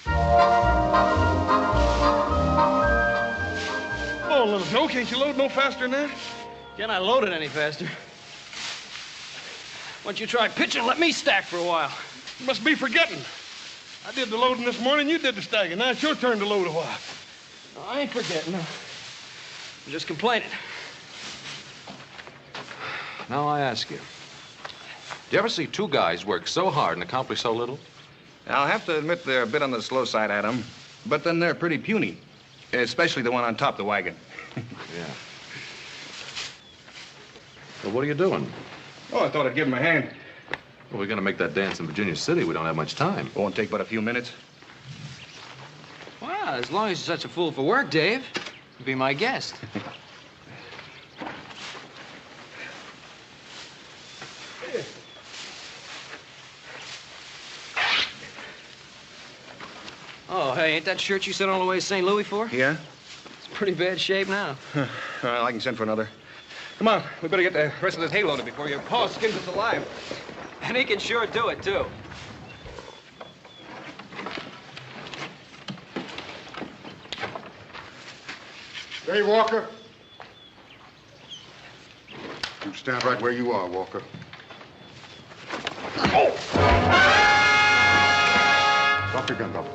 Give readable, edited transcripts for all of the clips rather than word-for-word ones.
Oh, little Joe, can't you load no faster than that? Can I load it any faster? Why don't you try pitching and let me stack for a while? You must be forgetting. I did the loading this morning, you did the stacking. Now it's your turn to load a while. No, I ain't forgetting. I'm just complaining. Now I ask you, do you ever see two guys work so hard and accomplish so little? I'll have to admit they're a bit on the slow side, Adam. But then they're pretty puny. Especially the one on top of the wagon. Yeah. Well, what are you doing? Oh, I thought I'd give him a hand. Well, we're going to make that dance in Virginia City. We don't have much time. It won't take but a few minutes. Well, as long as you're such a fool for work, Dave, be my guest. Oh, hey, ain't that shirt you sent all the way to St. Louis for? Yeah? It's pretty bad shape now. Well, I can send for another. Come on, we better get the rest of this hay loaded before your paw skins us alive. And he can sure do it, too. Hey, Walker. You stand right where you are, Walker. Oh! Drop your gun, Bob.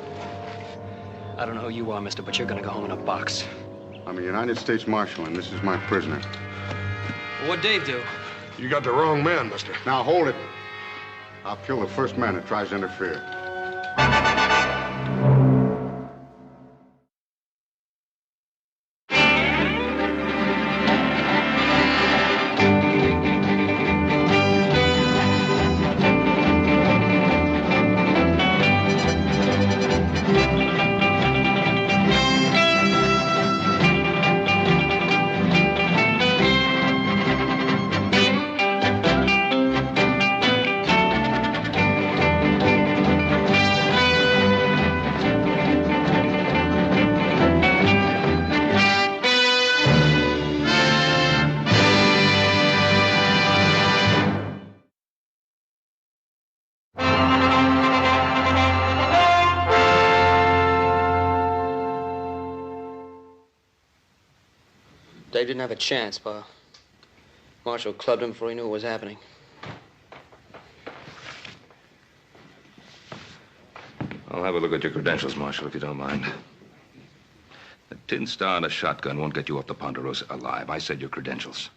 I don't know who you are, mister, but you're gonna go home in a box. I'm a United States Marshal, and this is my prisoner. Well, what'd Dave do? You got the wrong man, mister. Now, hold it. I'll kill the first man that tries to interfere. Dave didn't have a chance, Pa. Marshall clubbed him before he knew what was happening. I'll have a look at your credentials, Marshal, if you don't mind. A tin star and a shotgun won't get you off the Ponderosa alive. I said your credentials.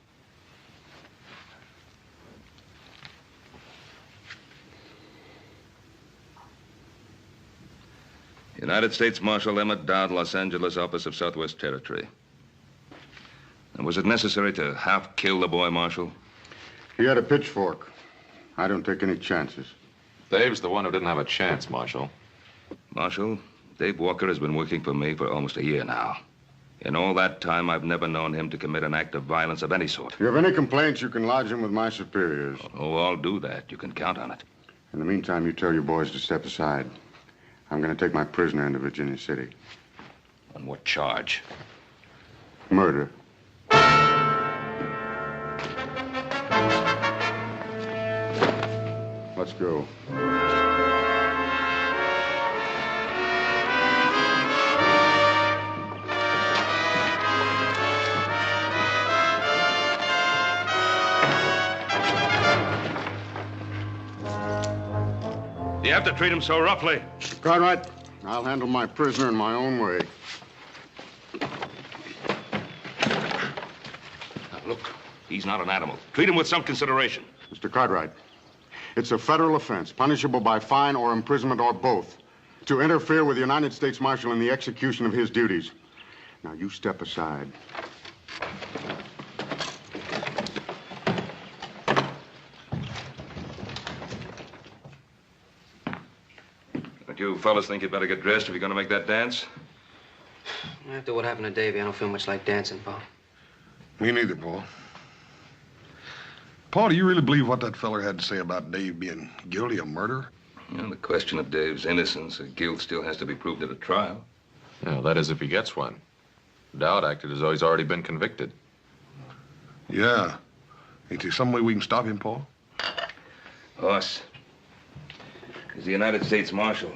United States Marshal Emmett Dowd, Los Angeles, Office of Southwest Territory. And was it necessary to half kill the boy, Marshal? He had a pitchfork. I don't take any chances. Dave's the one who didn't have a chance, Marshal. Marshal, Dave Walker has been working for me for almost a year now. In all that time, I've never known him to commit an act of violence of any sort. If you have any complaints, you can lodge them with my superiors. Oh, I'll do that. You can count on it. In the meantime, you tell your boys to step aside. I'm going to take my prisoner into Virginia City. On what charge? Murder. Let's go. You have to treat him so roughly. Cartwright, I'll handle my prisoner in my own way. Now, look, he's not an animal. Treat him with some consideration. Mr. Cartwright, it's a federal offense, punishable by fine or imprisonment or both, to interfere with the United States Marshal in the execution of his duties. Now, you step aside. Don't you fellas think you'd better get dressed if you're going to make that dance? After what happened to Davey, I don't feel much like dancing, Pa. Me neither, Paul. Paul, do you really believe what that feller had to say about Dave being guilty of murder? Well, the question of Dave's innocence or guilt still has to be proved at a trial. Yeah, that is if he gets one. Dowd acted as though he's already been convicted. Yeah. Ain't there some way we can stop him, Paul? Us. He's the United States Marshal.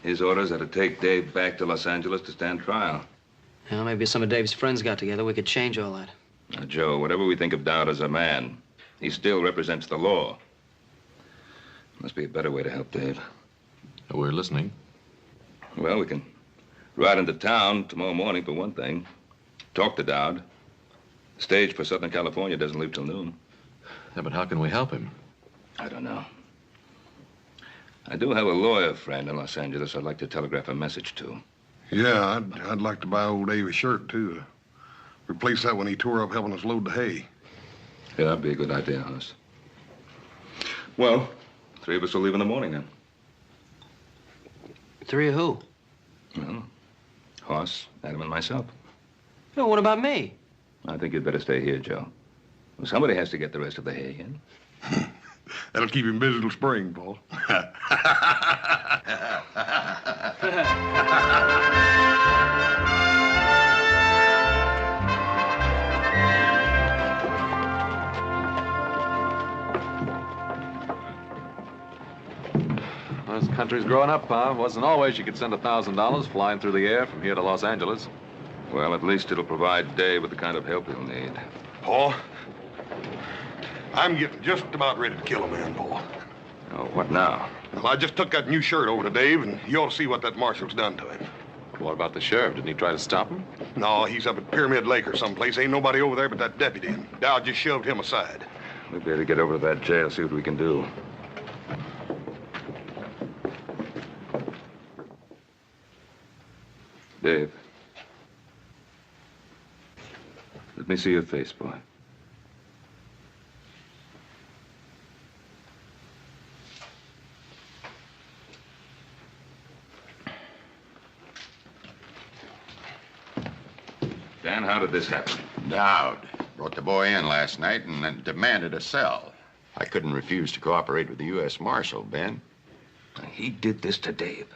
His orders are to take Dave back to Los Angeles to stand trial. Well, maybe some of Dave's friends got together. We could change all that. Now, Joe, whatever we think of Dowd as a man, he still represents the law. Must be a better way to help Dave. We're listening. Well, we can ride into town tomorrow morning, for one thing. Talk to Dowd. The stage for Southern California doesn't leave till noon. Yeah, but how can we help him? I don't know. I do have a lawyer friend in Los Angeles I'd like to telegraph a message to. Yeah, I'd like to buy old Dave a shirt, too. Replace that when he tore up helping us load the hay. Yeah, that'd be a good idea, Hoss. Well, 3 of us will leave in the morning, then. 3 of who? Well, Hoss, Adam, and myself. Well, what about me? I think you'd better stay here, Joe. Well, somebody has to get the rest of the hay in. That'll keep him busy till spring, Paul. Well, this country's growing up, Pa. Wasn't always you could send $1,000 flying through the air from here to Los Angeles. Well, at least it'll provide Dave with the kind of help he'll need. Paul, I'm getting just about ready to kill a man, Paul. Oh, what now? Well, I just took that new shirt over to Dave, and you ought to see what that marshal's done to him. What about the sheriff? Didn't he try to stop him? No, he's up at Pyramid Lake or someplace. Ain't nobody over there but that deputy, and Dowd just shoved him aside. We better get over to that jail, see what we can do. Dave. Let me see your face, boy. Dan, how did this happen? Dowd brought the boy in last night and then demanded a cell. I couldn't refuse to cooperate with the U.S. Marshal, Ben. He did this to Dave.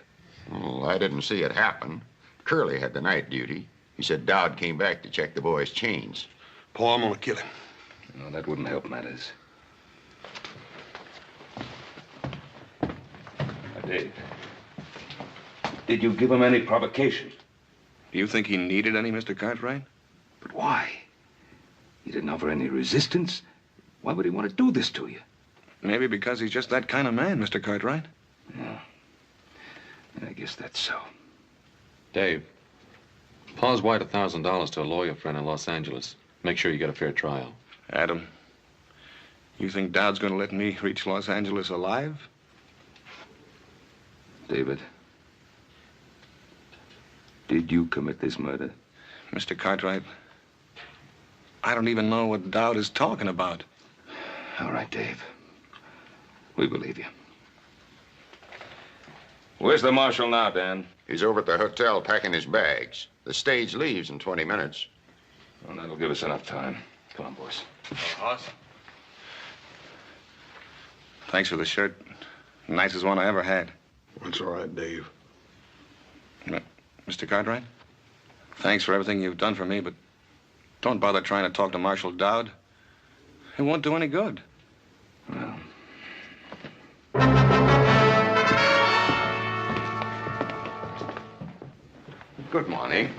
Well, I didn't see it happen. Curly had the night duty. He said Dowd came back to check the boy's chains. Paul, I'm gonna kill him. No, that wouldn't help matters. Now, Dave, did you give him any provocation? Do you think he needed any, Mr. Cartwright? But why? He didn't offer any resistance. Why would he want to do this to you? Maybe because he's just that kind of man, Mr. Cartwright. Yeah. I guess that's so. Dave, Pa's wired $1,000 to a lawyer friend in Los Angeles. Make sure you get a fair trial. Adam, you think Dowd's going to let me reach Los Angeles alive? David, did you commit this murder? Mr. Cartwright, I don't even know what Dowd is talking about. All right, Dave. We believe you. Where's the marshal now, Dan? He's over at the hotel packing his bags. The stage leaves in 20 minutes. Well, that'll give us enough time. Come on, boys. Hoss? Thanks for the shirt. Nicest one I ever had. That's all right, Dave. Mr. Cartwright, thanks for everything you've done for me, but don't bother trying to talk to Marshal Dowd. It won't do any good. Well. Good morning.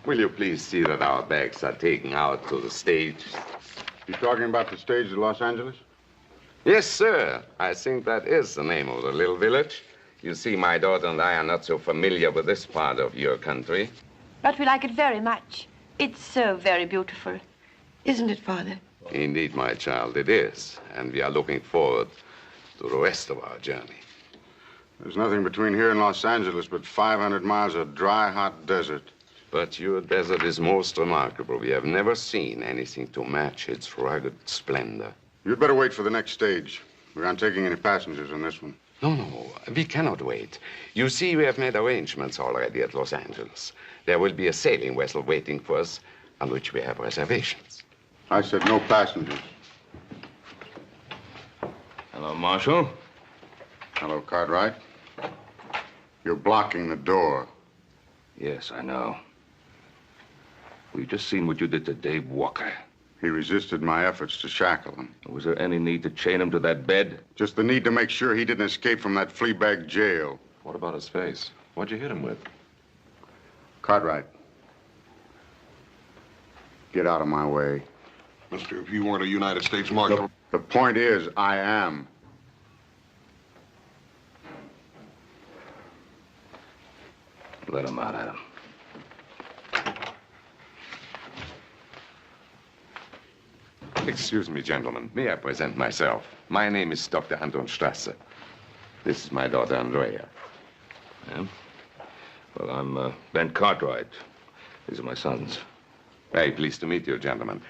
Will you please see that our bags are taken out to the stage? You talking about the stage at Los Angeles? Yes, sir. I think that is the name of the little village. You see, my daughter and I are not so familiar with this part of your country. But we like it very much. It's so very beautiful. Isn't it, Father? Indeed, my child, it is. And we are looking forward to the rest of our journey. There's nothing between here and Los Angeles but 500 miles of dry, hot desert. But your desert is most remarkable. We have never seen anything to match its rugged splendor. You'd better wait for the next stage. We aren't taking any passengers on this one. No, we cannot wait. You see, we have made arrangements already at Los Angeles. There will be a sailing vessel waiting for us on which we have reservations. I said no passengers. Hello, Marshal. Hello, Cartwright. You're blocking the door. Yes, I know. We've just seen what you did to Dave Walker. He resisted my efforts to shackle him. Was there any need to chain him to that bed? Just the need to make sure he didn't escape from that fleabag jail. What about his face? What'd you hit him with? Cartwright. Get out of my way. Mister, if you weren't a United States Marshal... The point is, I am. Let him out, Adam. Excuse me, gentlemen. May I present myself? My name is Dr. Anton Strasser. This is my daughter, Andrea. Yeah? Well, I'm Ben Cartwright. These are my sons. Very pleased to meet you, gentlemen.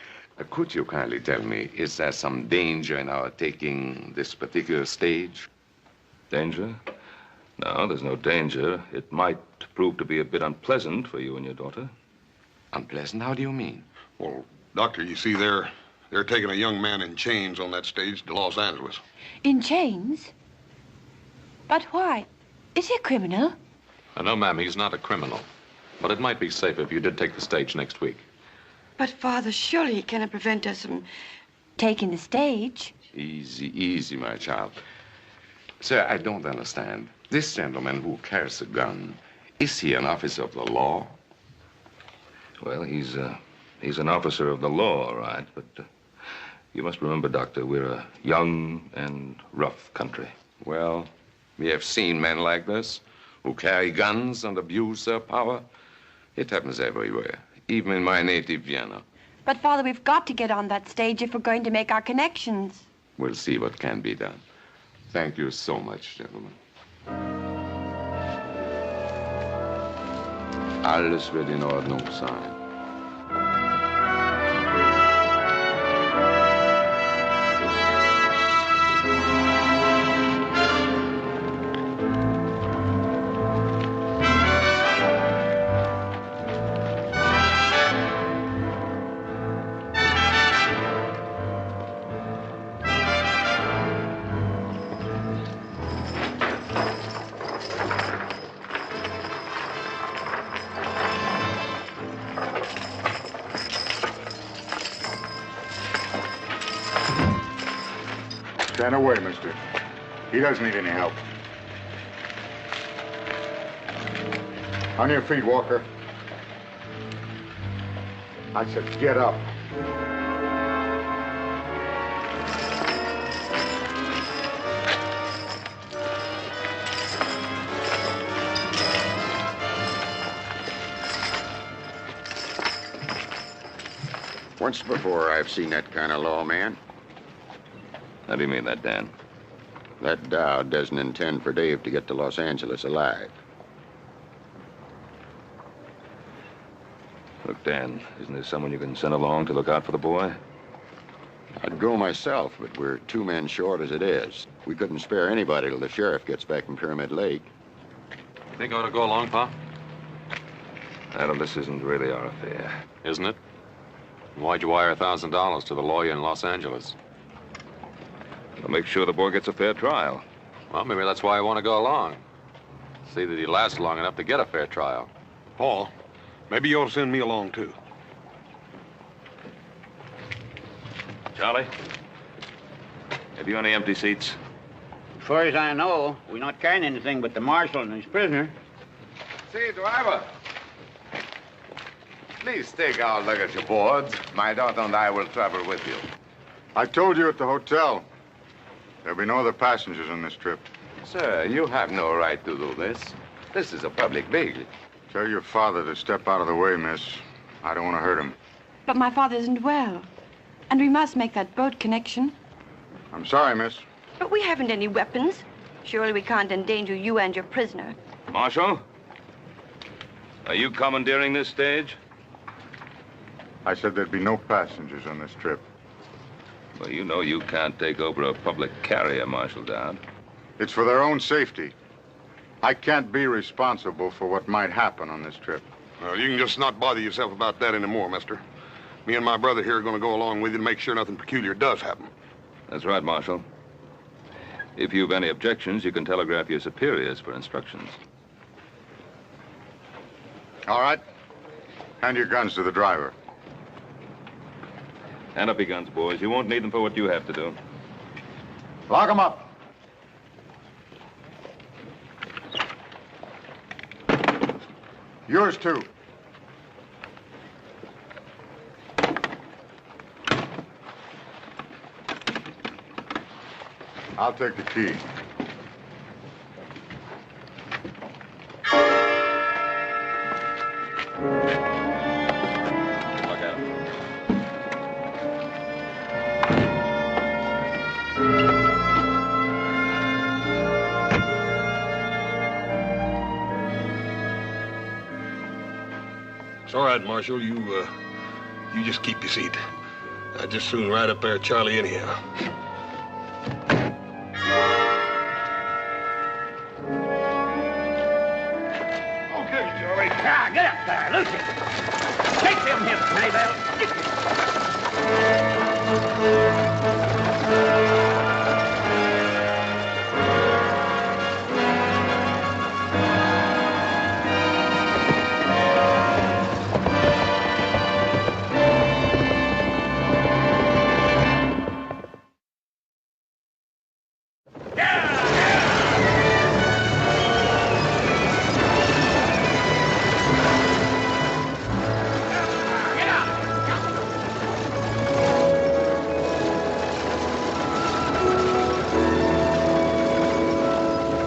Could you kindly tell me, is there some danger in our taking this particular stage? Danger? No, there's no danger. It might prove to be a bit unpleasant for you and your daughter. Unpleasant? How do you mean? Well, Doctor, you see, they're taking a young man in chains on that stage to Los Angeles. In chains? But why? Is he a criminal? No, ma'am, he's not a criminal. But it might be safe if you did take the stage next week. But, Father, surely he cannot prevent us from taking the stage. Easy, easy, my child. Sir, I don't understand. This gentleman who carries a gun, is he an officer of the law? Well, he's an officer of the law, all right. But you must remember, Doctor, we're a young and rough country. Well, we have seen men like this who carry guns and abuse their power. It happens everywhere, even in my native Vienna. But, Father, we've got to get on that stage if we're going to make our connections. We'll see what can be done. Thank you so much, gentlemen. Alles wird in Ordnung sein. Stand away, mister. He doesn't need any help. On your feet, Walker. I said get up. Once before, I've seen that kind of law, man. How do you mean that, Dan? That Dowd doesn't intend for Dave to get to Los Angeles alive. Look, Dan, isn't there someone you can send along to look out for the boy? I'd go myself, but we're 2 men short as it is. We couldn't spare anybody till the sheriff gets back from Pyramid Lake. Think I ought to go along, Pa? Adam, this isn't really our affair. Isn't it? Why'd you wire $1,000 to the lawyer in Los Angeles? I'll make sure the boy gets a fair trial. Well, maybe that's why I want to go along. See that he lasts long enough to get a fair trial. Paul, maybe you ought to send me along, too. Charlie, have you any empty seats? As far as I know, we're not carrying anything but the marshal and his prisoner. Say, driver. Please take our luggage aboard. My daughter and I will travel with you. I told you at the hotel. There'll be no other passengers on this trip. Sir, you have no right to do this. This is a public vehicle. Tell your father to step out of the way, miss. I don't want to hurt him. But my father isn't well. And we must make that boat connection. I'm sorry, miss. But we haven't any weapons. Surely we can't endanger you and your prisoner. Marshal? Are you commandeering this stage? I said there'd be no passengers on this trip. Well, you know you can't take over a public carrier, Marshal Dowd. It's for their own safety. I can't be responsible for what might happen on this trip. Well, you can just not bother yourself about that anymore, mister. Me and my brother here are going to go along with you to make sure nothing peculiar does happen. That's right, Marshal. If you've any objections, you can telegraph your superiors for instructions. All right. Hand your guns to the driver. Hand up your guns, boys. You won't need them for what you have to do. Lock them up. Yours, too. I'll take the key. Look at him. It's all right, Marshal. You just keep your seat. I'd just soon ride up there, Charlie, anyhow. Okay, Joey. Ah, get up there, Lucy. Shake them hips, Maybell.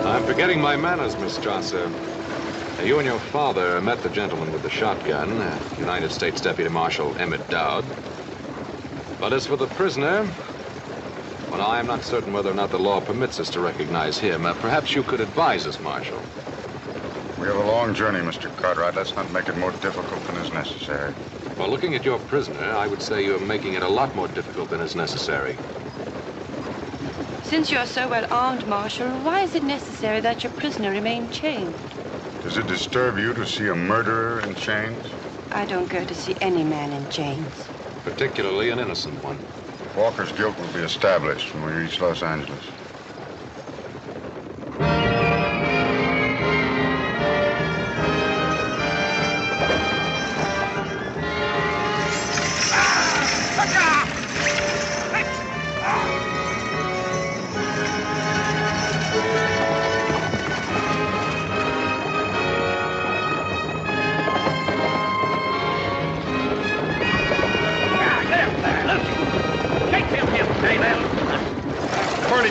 I'm forgetting my manners, Miss Strasser. You and your father met the gentleman with the shotgun, United States Deputy Marshal Emmett Dowd. But as for the prisoner, well, I am not certain whether or not the law permits us to recognize him. Perhaps you could advise us, Marshal. We have a long journey, Mr. Cartwright. Let's not make it more difficult than is necessary. Well, looking at your prisoner, I would say you're making it a lot more difficult than is necessary. Since you're so well armed, Marshal, why is it necessary that your prisoner remain chained? Does it disturb you to see a murderer in chains? I don't go to see any man in chains. Particularly an innocent one. Walker's guilt will be established when we reach Los Angeles.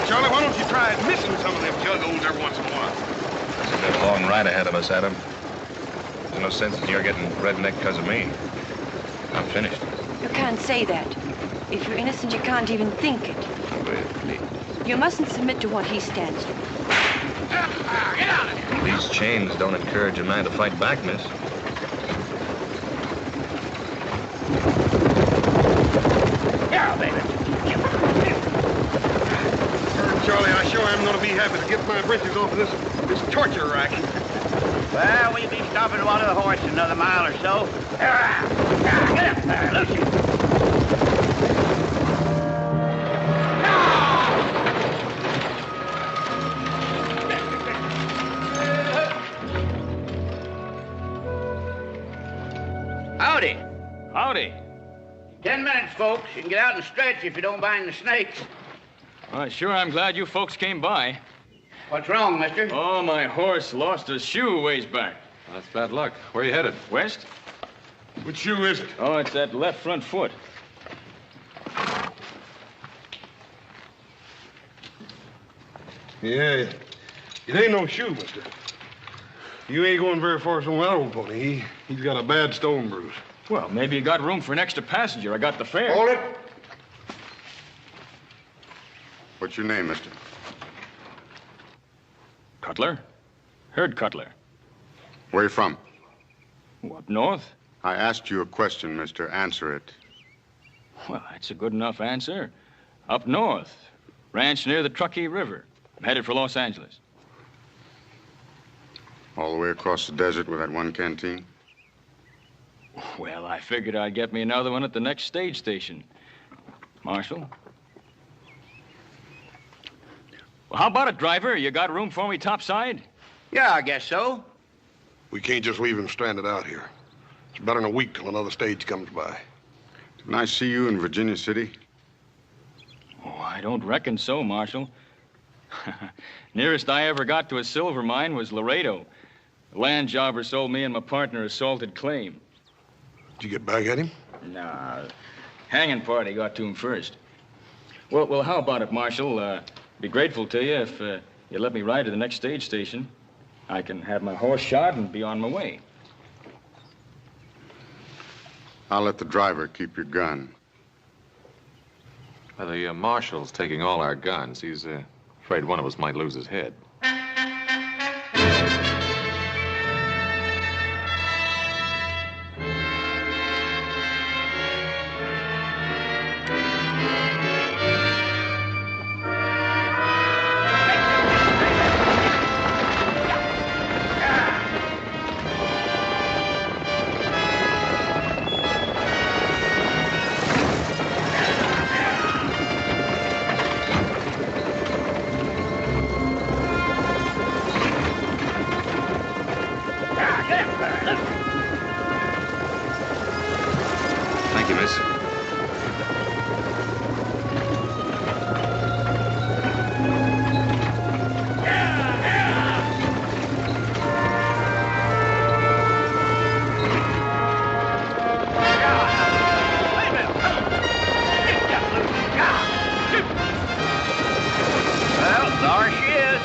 Charlie, why don't you try missing some of them juggos every once in a while? There's a good long ride ahead of us, Adam. There's no sense in your getting redneck because of me. I'm finished. You can't say that. If you're innocent, you can't even think it. Wait, please. You mustn't submit to what he stands for. Get out of here. These chains don't encourage a man to fight back, miss. Here, baby. Charlie, I sure am going to be happy to get my britches off of this torture rack. Well, we'll be stopping one of the horse in another mile or so. Get up there, Lucy. Howdy. Howdy. 10 minutes, folks. You can get out and stretch if you don't mind the snakes. Well, sure, I'm glad you folks came by. What's wrong, mister? Oh, my horse lost a shoe a ways back. That's bad luck. Where are you headed? West? Which shoe is it? Oh, it's that left front foot. Yeah, it ain't no shoe, mister. You ain't going very far from that old pony. He's got a bad stone bruise. Well, maybe you got room for an extra passenger. I got the fare. Hold it. What's your name, mister? Cutler? Herd Cutler. Where you from? Up north? I asked you a question, mister. Answer it. Well, that's a good enough answer. Up north. Ranch near the Truckee River. I'm headed for Los Angeles. All the way across the desert with that one canteen? Well, I figured I'd get me another one at the next stage station. Marshal? Well, how about it, driver? You got room for me topside? Yeah, I guess so. We can't just leave him stranded out here. It's better than a week till another stage comes by. Didn't I see you in Virginia City? Oh, I don't reckon so, Marshal. Nearest I ever got to a silver mine was Laredo. The land jobber sold me and my partner a salted claim. Did you get back at him? Nah, hanging party got to him first. Well, how about it, Marshal? Be grateful to you if you let me ride to the next stage station. I can have my horse shod and be on my way. I'll let the driver keep your gun. Well, the marshal's taking all our guns. He's afraid one of us might lose his head. Thank you, miss. Well, there she is.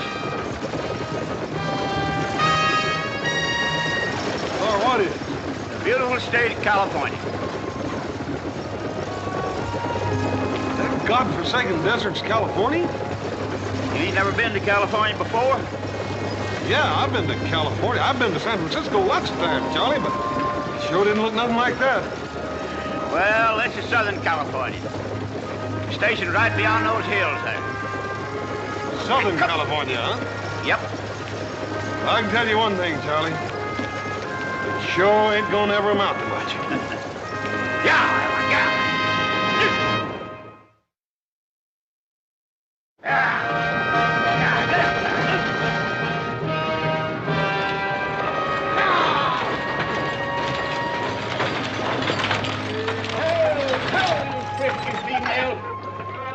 Oh, what is it? The beautiful state of California. That godforsaken desert's California? You ain't never been to California before? Yeah, I've been to California. I've been to San Francisco lots of times, Charlie, but it sure didn't look nothing like that. Well, this is Southern California. Stationed right beyond those hills there. Southern California, huh? Yep. I can tell you one thing, Charlie. It sure ain't gonna ever amount to much. Yeah.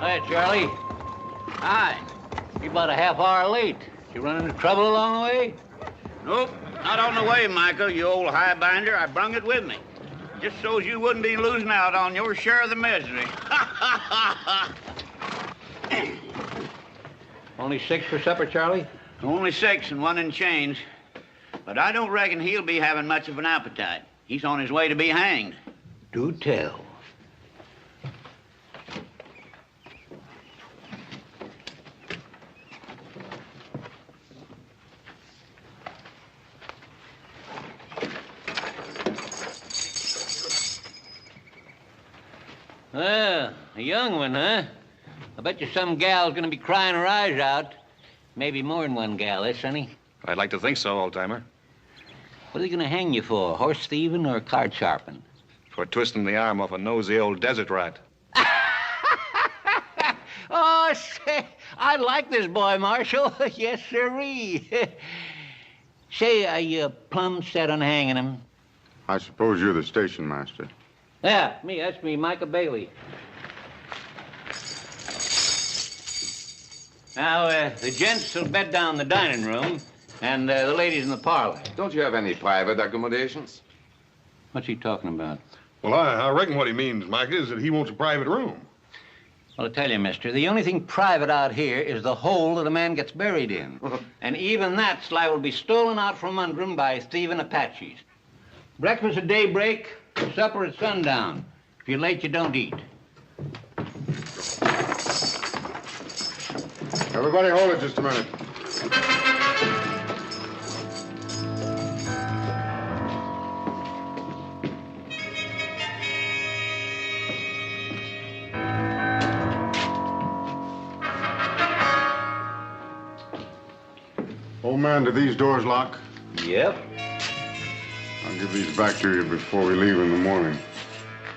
Hi, Charlie. Hi. You're about a half hour late. You run into trouble along the way? Nope, not on the way, Michael, you old highbinder. I brung it with me. Just so's you wouldn't be losing out on your share of the misery. Only 6 for supper, Charlie? Only 6 and 1 in change. But I don't reckon he'll be having much of an appetite. He's on his way to be hanged. Do tell. Well, a young one, huh? I bet you some gal's gonna be crying her eyes out. Maybe more than one gal, eh, Sonny? I'd like to think so, old-timer. What are they gonna hang you for? Horse thieving or card sharping? For twisting the arm off a nosy old desert rat. Oh, say, I like this boy, Marshal. Yes, sirree. Say, are you plumb set on hanging him? I suppose you're the station master. Yeah, me. That's me, Micah Bailey. Now, the gents will bed down in the dining room, and the ladies in the parlor. Don't you have any private accommodations? What's he talking about? Well, I reckon what he means, Mike, is that he wants a private room. Well, I tell you, mister, the only thing private out here is the hole that a man gets buried in. And even that's liable to be stolen out from under him by thieving Apaches. Breakfast at daybreak, supper at sundown. If you're late, you don't eat. Everybody hold it just a minute. Old man, do these doors lock? Yep. I'll give these back to you before we leave in the morning.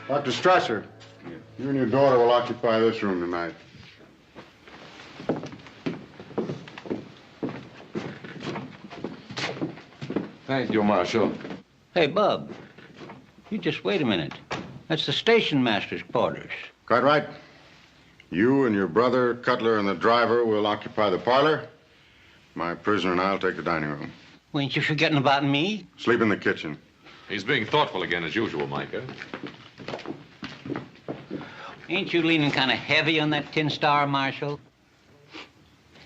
Dr. Strasser, you and your daughter will occupy this room tonight. Thank you, Marshal. Hey, Bub, you just wait a minute. That's the station master's quarters. Quite right. You and your brother, Cutler, and the driver will occupy the parlor. My prisoner and I'll take the dining room. Ain't you forgetting about me? Sleep in the kitchen. He's being thoughtful again, as usual, Micah. Ain't you leaning kind of heavy on that tin star, Marshal?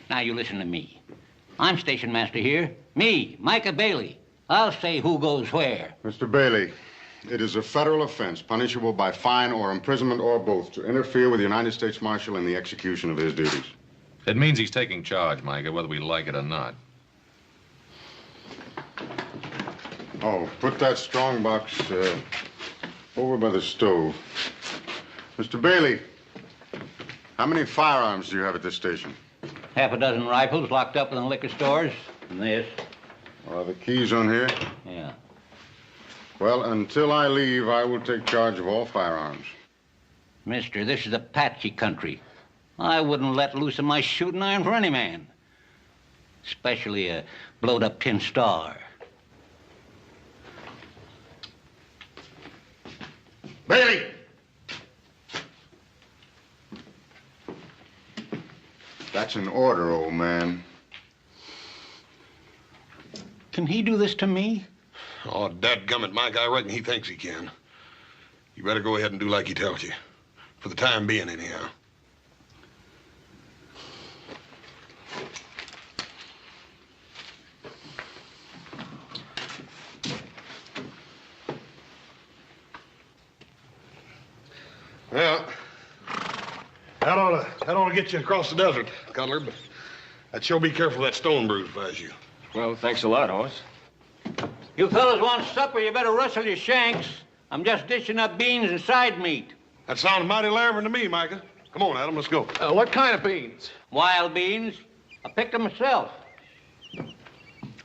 Now, you listen to me. I'm station master here. Me, Micah Bailey. I'll say who goes where. Mr. Bailey, it is a federal offense, punishable by fine or imprisonment or both, to interfere with the United States Marshal in the execution of his duties. It means he's taking charge, Micah, whether we like it or not. Oh, put that strong box over by the stove. Mr. Bailey, how many firearms do you have at this station? Half a dozen rifles locked up in the liquor stores. And this. Are the keys on here? Yeah. Well, until I leave, I will take charge of all firearms. Mister, this is Apache country. I wouldn't let loose of my shooting iron for any man. Especially a blowed-up tin star. Bailey! That's an order, old man. Can he do this to me? Oh, dadgummit, Mike, I reckon he thinks he can. You better go ahead and do like he tells you. For the time being, anyhow. Well, that ought to get you across the desert, Cutler, but I'd sure be careful of that stone bruise if I was you. Well, thanks a lot, Hoss. You fellas want supper, you better rustle your shanks. I'm just dishing up beans and side meat. That sounds mighty lavering to me, Micah. Come on, Adam, let's go. What kind of beans? Wild beans. I picked them myself.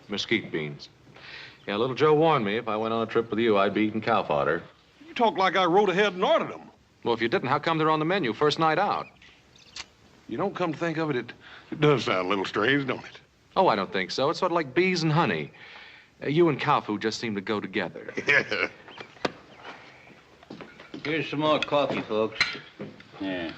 Mesquite beans. Yeah, little Joe warned me if I went on a trip with you, I'd be eating cow fodder. You talk like I rode ahead and ordered them. Well, if you didn't, how come they're on the menu first night out? You don't come to think of it, it does sound a little strange, don't it? Oh, I don't think so. It's sort of like bees and honey. You and cow food just seem to go together. Yeah. Here's some more coffee, folks. Yeah.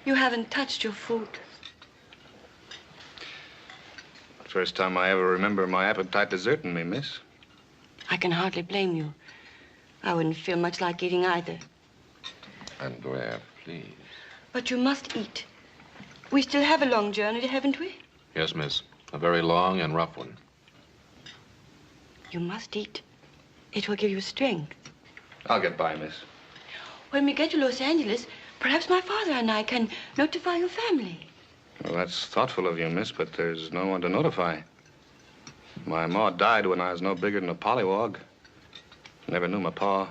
You haven't touched your food. First time I ever remember my appetite deserting me, miss. I can hardly blame you. I wouldn't feel much like eating either. Andrea, please. But you must eat. We still have a long journey, haven't we? Yes, miss. A very long and rough one. You must eat. It will give you strength. I'll get by, miss. When we get to Los Angeles, perhaps my father and I can notify your family. Well, that's thoughtful of you, miss, but there's no one to notify. My ma died when I was no bigger than a pollywog. Never knew my pa.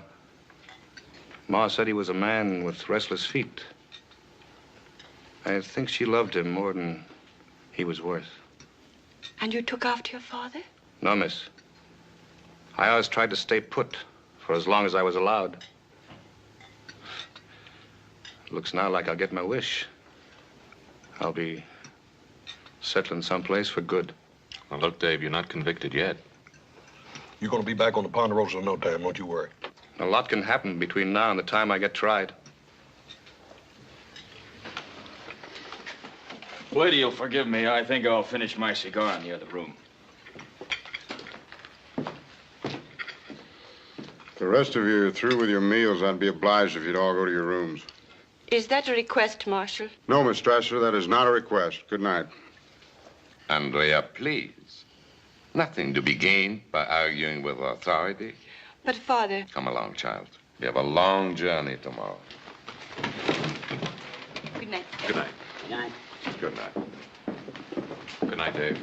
Ma said he was a man with restless feet. I think she loved him more than he was worth. And you took after your father? No, miss. I always tried to stay put for as long as I was allowed. Looks now like I'll get my wish. I'll be settling someplace for good. Well, look, Dave, you're not convicted yet. You're going to be back on the Ponderosa in no time, don't you worry. A lot can happen between now and the time I get tried. Lady, you'll forgive me. I think I'll finish my cigar in the other room. If the rest of you are through with your meals, I'd be obliged if you'd all go to your rooms. Is that a request, Marshal? No, Miss Strasser, that is not a request. Good night. Andrea, please. Nothing to be gained by arguing with authority. But, Father... Come along, child. We have a long journey tomorrow. Good night. Good night. Good night. Good night. Good night, Dave.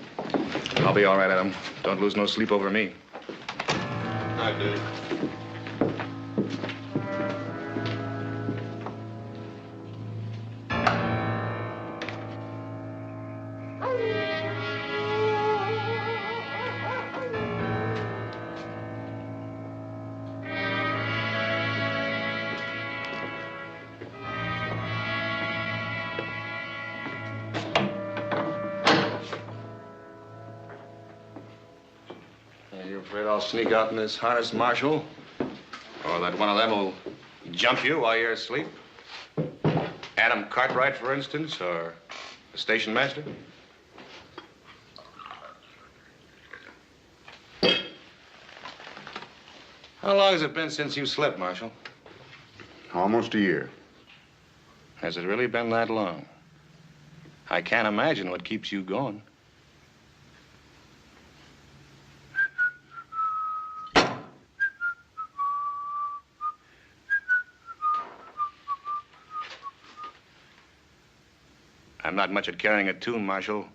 I'll be all right, Adam. Don't lose no sleep over me. Night, Dave. Are you afraid I'll sneak out in this harness, Marshal? Or that one of them will jump you while you're asleep? Adam Cartwright, for instance, or the station master? How long has it been since you slept, Marshal? Almost a year. Has it really been that long? I can't imagine what keeps you going. I'm not much at carrying a tune, Marshal,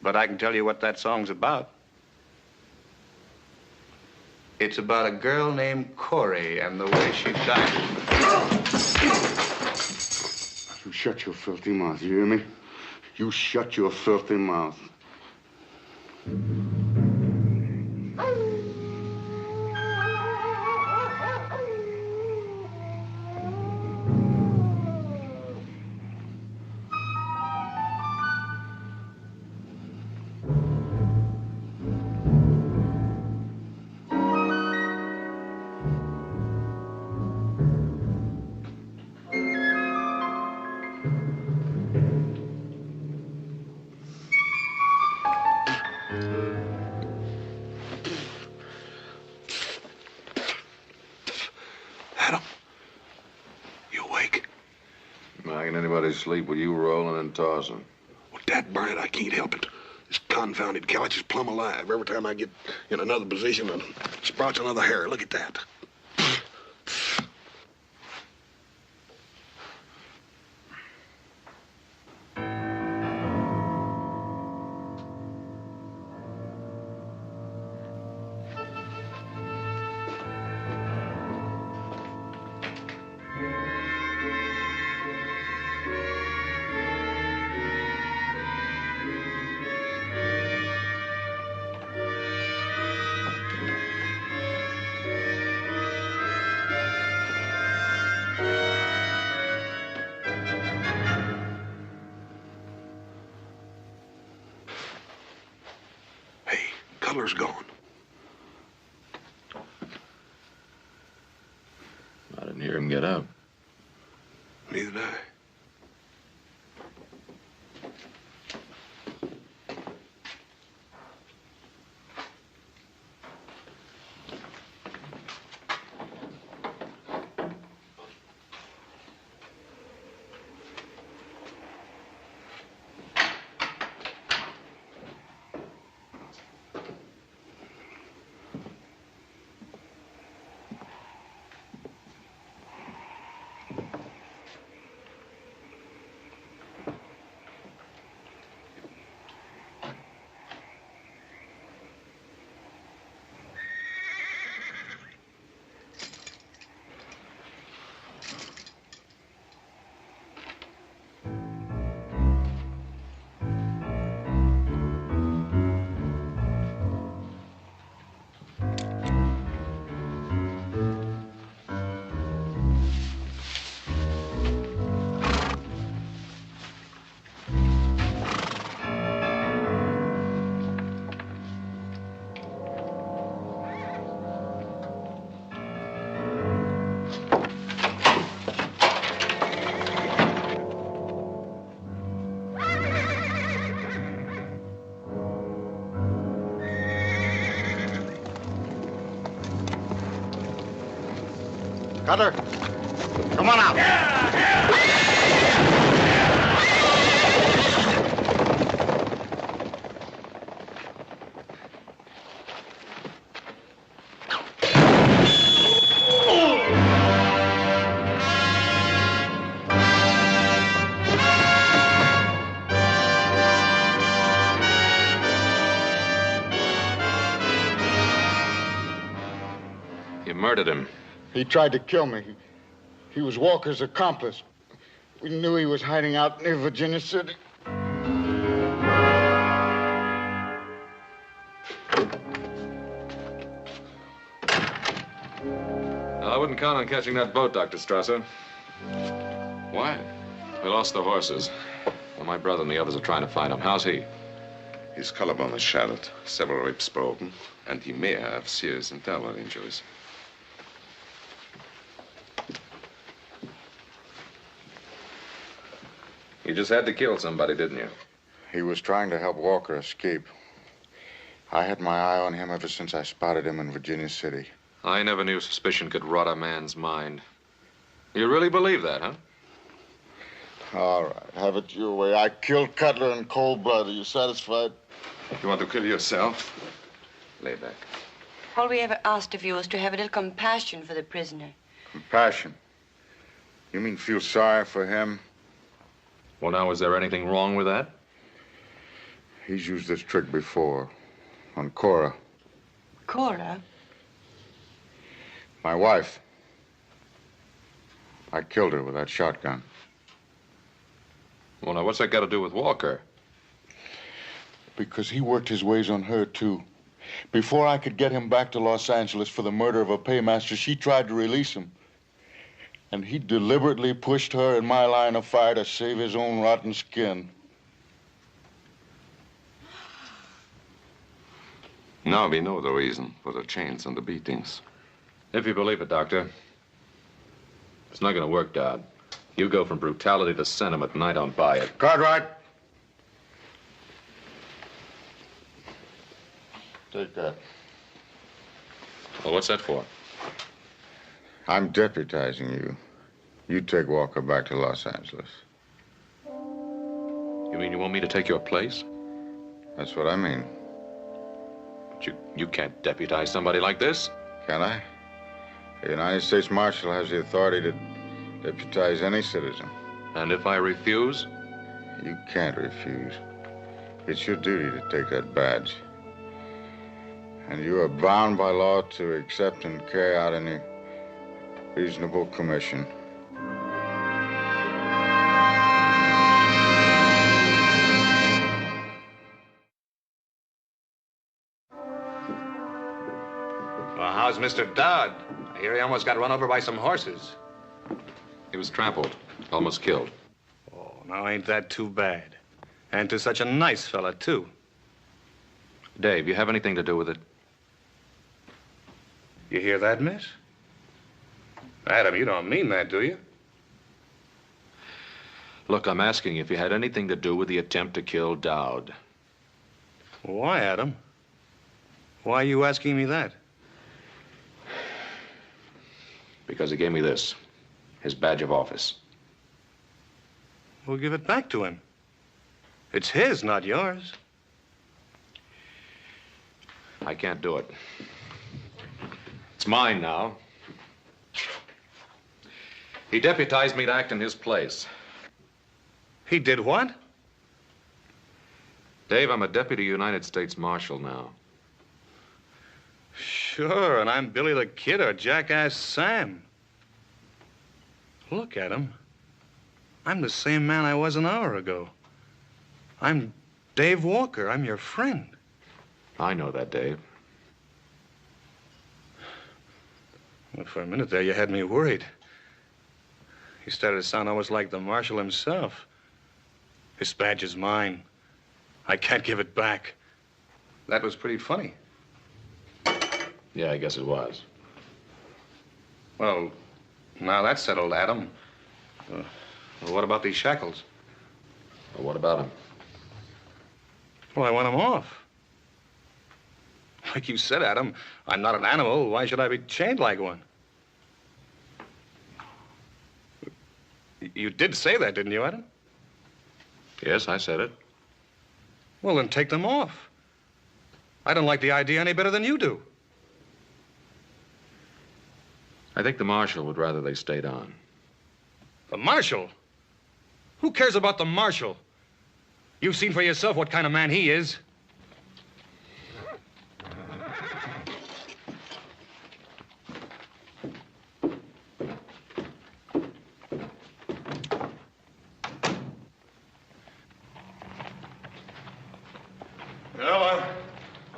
but I can tell you what that song's about. It's about a girl named Corey and the way she died. You shut your filthy mouth, you hear me? You shut your filthy mouth. Sleep with you rolling and tossing. Well, dad burn it, I can't help it. This confounded couch is plumb alive. Every time I get in another position, it sprouts another hair. Look at that. Cutler's gone. I didn't hear him get up. Neither did I. Cutler, come on out. You murdered him. He tried to kill me. He was Walker's accomplice. We knew he was hiding out near Virginia City. I wouldn't count on catching that boat, Dr. Strasser. Why? We lost the horses. Well, my brother and the others are trying to find him. How's he? His collarbone is shattered, several ribs broken, and he may have serious internal injuries. You just had to kill somebody, didn't you? He was trying to help Walker escape. I had my eye on him ever since I spotted him in Virginia City. I never knew suspicion could rot a man's mind. You really believe that, huh? All right, have it your way. I killed Cutler in cold blood. Are you satisfied? You want to kill yourself? Lay back. All we ever asked of you was to have a little compassion for the prisoner. Compassion? You mean feel sorry for him? Well, now, is there anything wrong with that? He's used this trick before. On Cora. Cora? My wife. I killed her with that shotgun. Well, now, what's that got to do with Walker? Because he worked his ways on her, too. Before I could get him back to Los Angeles for the murder of a paymaster, she tried to release him. And he deliberately pushed her in my line of fire to save his own rotten skin. Now we know the reason for the chains and the beatings. If you believe it, Doctor. It's not going to work, Dodd. You go from brutality to sentiment, and I don't buy it. Cartwright. Take that. Well, what's that for? I'm deputizing you. You take Walker back to Los Angeles. You mean you want me to take your place? That's what I mean. But you can't deputize somebody like this. Can I? The United States Marshal has the authority to deputize any citizen. And if I refuse? You can't refuse. It's your duty to take that badge. And you are bound by law to accept and carry out any reasonable commission. Well, how's Mr. Dodd? I hear he almost got run over by some horses. He was trampled, almost killed. Oh, now ain't that too bad? And to such a nice fella, too. Dave, you have anything to do with it? You hear that, miss? Adam, you don't mean that, do you? Look, I'm asking if you had anything to do with the attempt to kill Dowd. Why, Adam? Why are you asking me that? Because he gave me this, his badge of office. We'll give it back to him. It's his, not yours. I can't do it. It's mine now. He deputized me to act in his place. He did what? Dave, I'm a deputy United States Marshal now. Sure, and I'm Billy the Kid or Jackass Sam. Look at him. I'm the same man I was an hour ago. I'm Dave Walker. I'm your friend. I know that, Dave. Well, for a minute there, you had me worried. You started to sound almost like the marshal himself. This badge is mine. I can't give it back. That was pretty funny. Yeah, I guess it was. Well, now that's settled, Adam. Well, what about these shackles? Well, what about him? Well, I want them off. Like you said, Adam, I'm not an animal. Why should I be chained like one? You did say that, didn't you, Adam? Yes, I said it. Well, then take them off. I don't like the idea any better than you do. I think the marshal would rather they stayed on. The marshal? Who cares about the marshal? You've seen for yourself what kind of man he is. Well,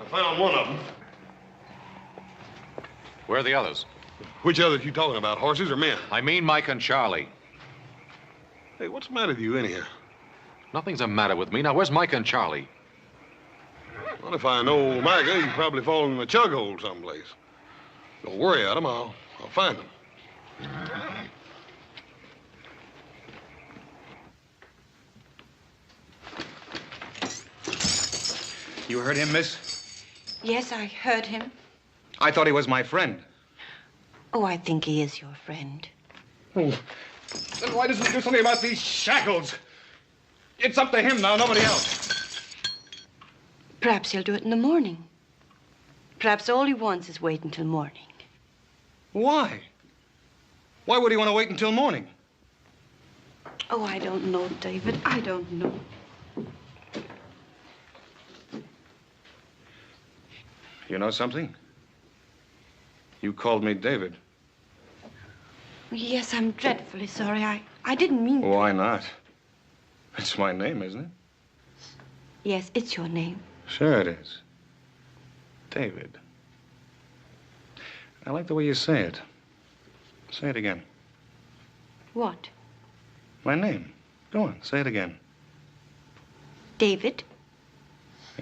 I found one of them. Where are the others? Which others you talking about, horses or men? I mean Mike and Charlie. Hey, what's the matter with you anyhow? Nothing's the matter with me. Now, where's Mike and Charlie? Well, if I know Micah, he's probably fallen in a chug hole someplace. Don't worry, Adam. I'll find him. You heard him, miss? Yes, I heard him. I thought he was my friend. Oh, I think he is your friend. Oh. Then why doesn't he do something about these shackles? It's up to him now, nobody else. Perhaps he'll do it in the morning. Perhaps all he wants is wait until morning. Why? Why would he want to wait until morning? Oh, I don't know, David. I don't know. You know something? You called me David. Yes, I'm dreadfully sorry. I didn't mean... Why not? It's my name, isn't it? Yes, it's your name. Sure it is. David. I like the way you say it. Say it again. What? My name. Go on, say it again. David?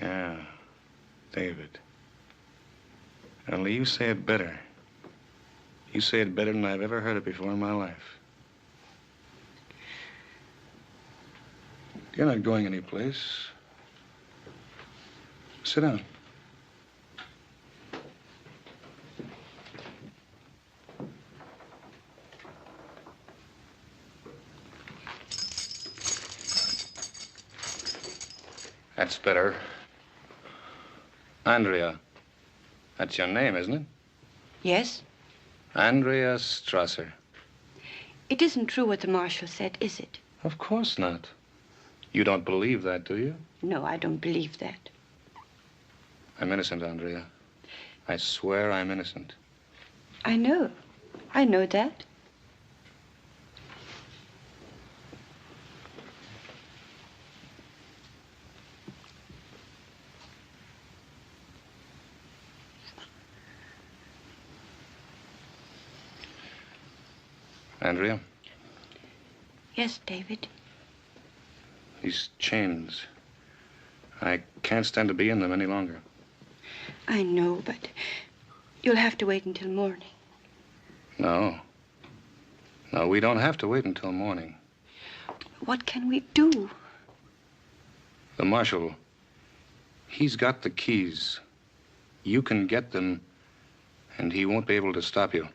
Yeah, David. Only you say it better. You say it better than I've ever heard it before in my life. You're not going anyplace. Sit down. That's better. Andrea. That's your name, isn't it? Yes? Andrea Strasser. It isn't true what the marshal said, is it? Of course not. You don't believe that, do you? No, I don't believe that. I'm innocent, Andrea. I swear I'm innocent. I know. I know that. Andrea? Yes, David. These chains. I can't stand to be in them any longer. I know, but you'll have to wait until morning. No. No, we don't have to wait until morning. What can we do? The marshal, he's got the keys. You can get them, and he won't be able to stop you.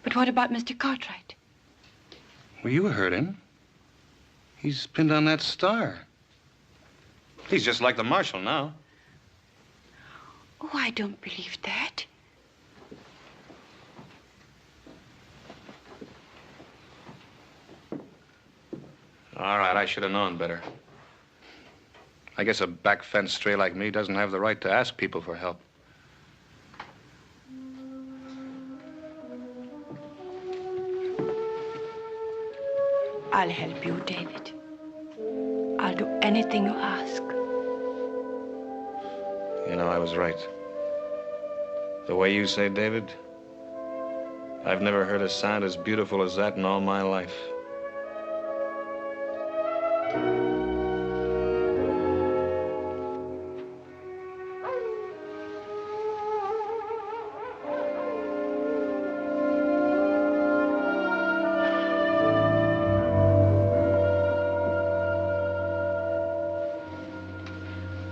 But what about Mr. Cartwright? Well, you heard him. He's pinned on that star. He's just like the marshal now. Oh, I don't believe that. All right, I should have known better. I guess a back fence stray like me doesn't have the right to ask people for help. I'll help you, David. I'll do anything you ask. You know, I was right. The way you say David, I've never heard a sound as beautiful as that in all my life.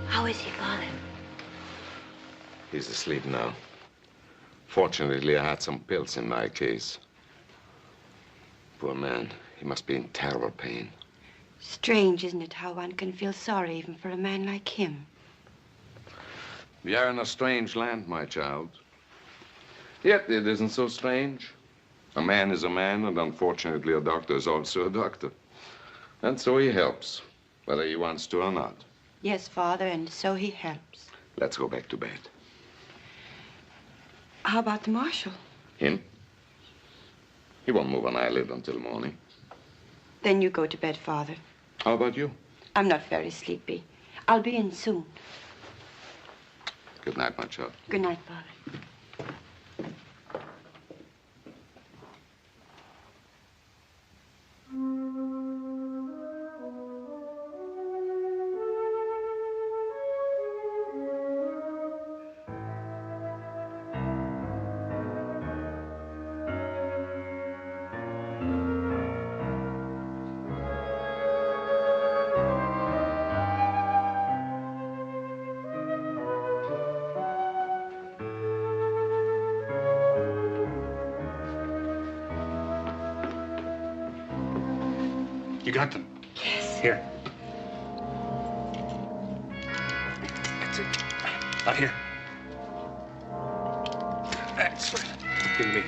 How is he, Father? He's asleep now. Fortunately, I had some pills in my case. Poor man. He must be in terrible pain. Strange, isn't it, how one can feel sorry even for a man like him? We are in a strange land, my child. Yet it isn't so strange. A man is a man, and unfortunately, a doctor is also a doctor. And so he helps, whether he wants to or not. Yes, Father, and so he helps. Let's go back to bed. How about the marshal? Him? He won't move an eyelid until morning. Then you go to bed, Father. How about you? I'm not very sleepy. I'll be in soon. Good night, my child. Good night, Father. You got them? Yes. Here. That's it. Out here. That's right. Give me.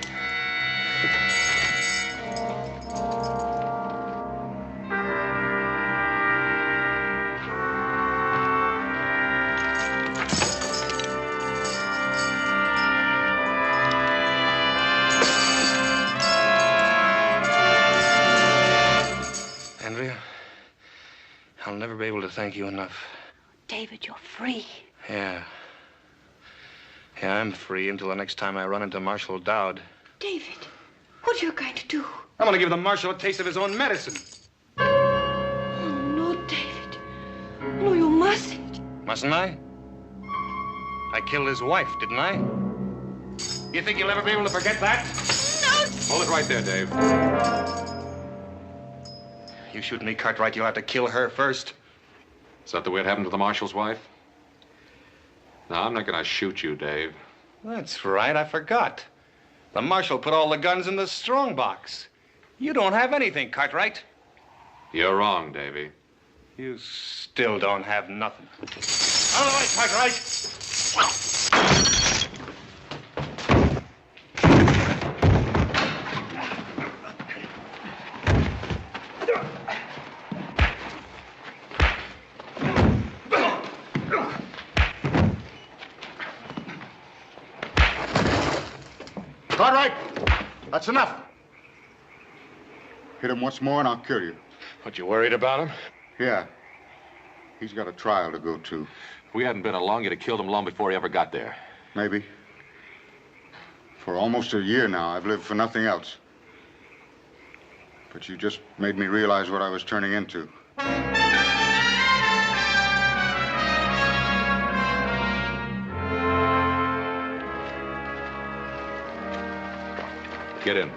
Andrea, I'll never be able to thank you enough. David, you're free. Yeah. Yeah, I'm free until the next time I run into Marshal Dowd. David, what are you going to do? I'm going to give the Marshal a taste of his own medicine. Oh, no, David. No, you mustn't. Mustn't I? I killed his wife, didn't I? You think you'll ever be able to forget that? No! Hold it right there, Dave. You shoot me, Cartwright, you'll have to kill her first. Is that the way it happened to the Marshal's wife? No, I'm not gonna shoot you, Dave. That's right, I forgot. The Marshal put all the guns in the strong box. You don't have anything, Cartwright. You're wrong, Davy. You still don't have nothing. Out of the way, Cartwright! Cartwright, that's enough. Hit him once more and I'll kill you. What, you worried about him? Yeah. He's got a trial to go to. If we hadn't been along, you'd have killed him long before he ever got there. Maybe. For almost a year now, I've lived for nothing else. But you just made me realize what I was turning into. Get in.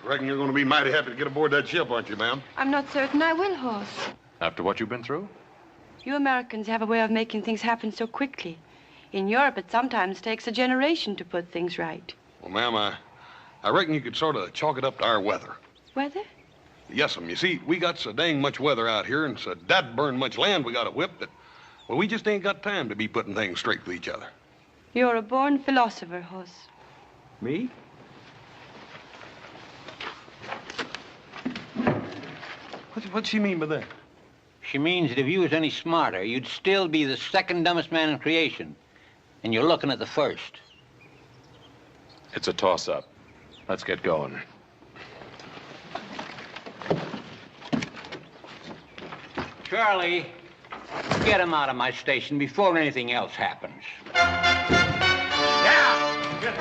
Reckon you're going to be mighty happy to get aboard that ship, aren't you, ma'am? I'm not certain I will, Horse. After what you've been through? You Americans have a way of making things happen so quickly. In Europe, it sometimes takes a generation to put things right. Well, ma'am, I reckon you could sort of chalk it up to our weather. Weather? Yes'm. You see, we got so dang much weather out here and so dad-burn much land we got to whip that, well, we just ain't got time to be putting things straight with each other. You're a born philosopher, Horse. Me? What's she mean by that? She means that if you was any smarter, you'd still be the second dumbest man in creation. And you're looking at the first. It's a toss-up. Let's get going. Charlie, get him out of my station before anything else happens. Yeah! Get